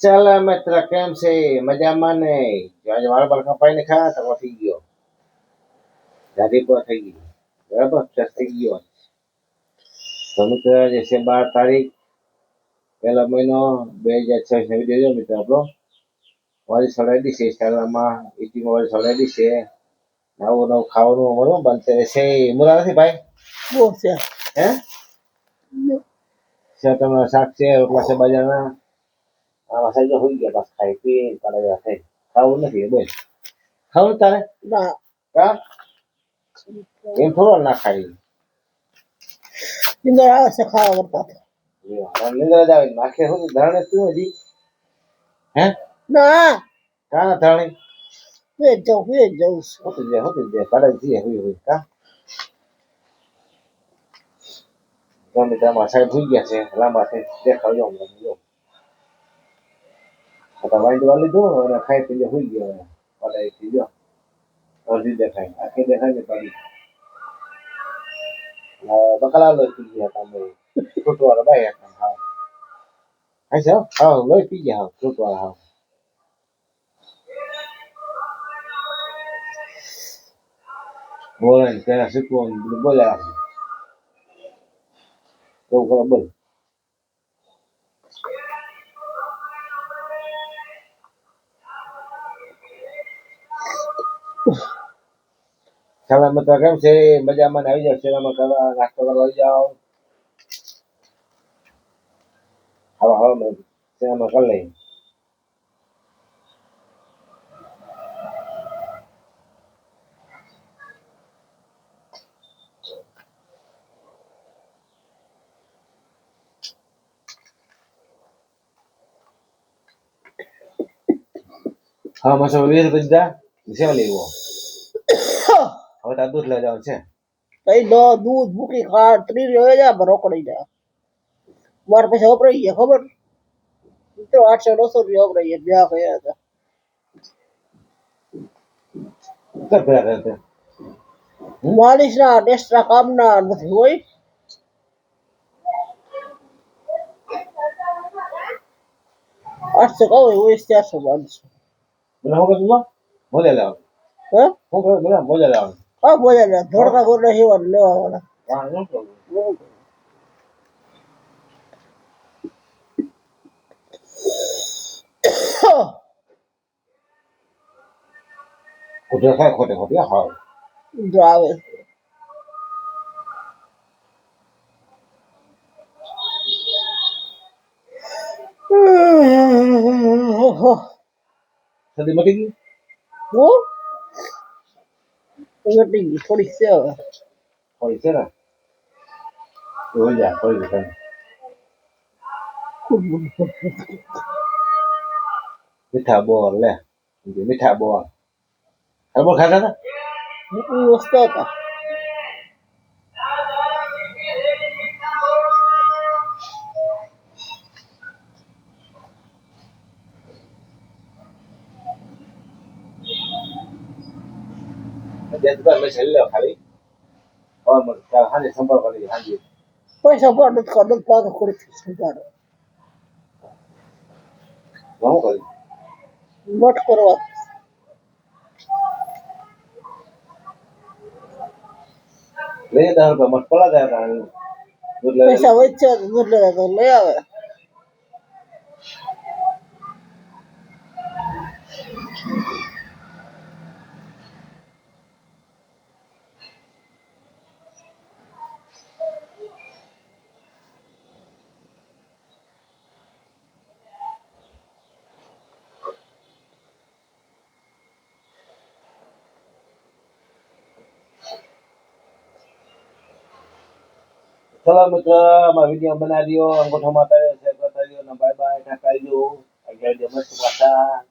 ચાલ મિત્ર કેમ છે મજામાં ને આજે વાળ બાળ કપાઈને ખા તો થઈ ગયો દાદી પર થઈ ગઈ બરાબર ફ્રેશ થઈ ગયો તો મિત્ર આજે છે 12 તારીખ પહેલો મહિનો 2026 વિડીયો મિત્ર આપણો વાળી સડાઈ છે ઇન્સ્ટાગ્રામમાં યુટ્યુબમાં વાળી સડાઈ છે નવું નવું ખાવાનું અમારું બનશે રહેશે મુરા નથી ભાઈ બહુ છે હે છે તમારા શાક છે રોટલા છે બજારના આમાં સાઈડ હોઈ ગયા બસ ખાઈ પી પડે થઈ ખાવું નથી બોલ ખાવું તારે ના કા એમ થોડો ના ખાઈ નિંદર આવે છે ખાવા કરતા નિંદ્રા જ આવે નાખે શું ધરણે શું હજી હે ના કા ધરણે હું જવું હોતી જાય કાઢે જઈએ હોય કા ગમે તેમાં સાહેબ હોઈ ગયા છે લાંબા થઈ દેખાડજો અમને જો વાઈટ વાળી લીધું અને ખાઈ પી હોઈ ગયો પડાઈ થી જો અડધી દેખાય આખી દેખાય ને પડી બકલા લોહી પી ગયા તમે ફૂટવાળા ભાઈ હા હા સર હા લોહી પી ગયા હા ફૂટવાળા હા બોલે તેના શીખવું બોલ્યા તો બોલ સલામત કેમ છે મજામાં આવી જાવ સેવામાં કરવા નાસ્તો કરવા આવી જાઓ હા સેવામાં કરી લઈ હા મસો 20 રૂપિયા સેવા લેવો હવે તાર દૂધ લઈ જવાનું છે કઈ દૂધ ભૂકી ખા 30 હોય જાય રોકડી જાય મારે પછી વપરાઈ ગયા ખબર તો 800-900 રૂપિયા વપરાઈ ગયા ગયા હતા કર પેલા માલિશ ના એક્સ્ટ્રા કામ ના નથી હોય 800 કહો હોય 400-500 મને હું કહું મોજા લાવ હે હું કહું મને મોજા લાવ હા બોલે ધોળકા ગોળના હેવા લેવા વાળા હા ન કહું ખોટે ખાય ખોટે હા જો આવે સદી મટી ગઈ થોડીક છે હવે હોય છે ને હોય જા હોય છે મીઠા બોર લે મીઠા બોર ખબર ખાતા હતા વસ્તુ હતા મેં છેલ્લે ખાલી હાજે સંપર્ક કરી હાજી પૈસા પણ નથી કરતો પાછો ખોડી સંભાળો હું કરી મટ કરવા લઈ 10 રૂપિયા મત પલા જાય પૈસા વચ્ચે દૂધ લેવા તો લઈ આવે ચલો મિત્ર અમારા વિડીયો બનાવી દો અંગૂઠો માતા છે બતાવી દો બાય બાય ટાટા જો આગળ મસ્ત પાછા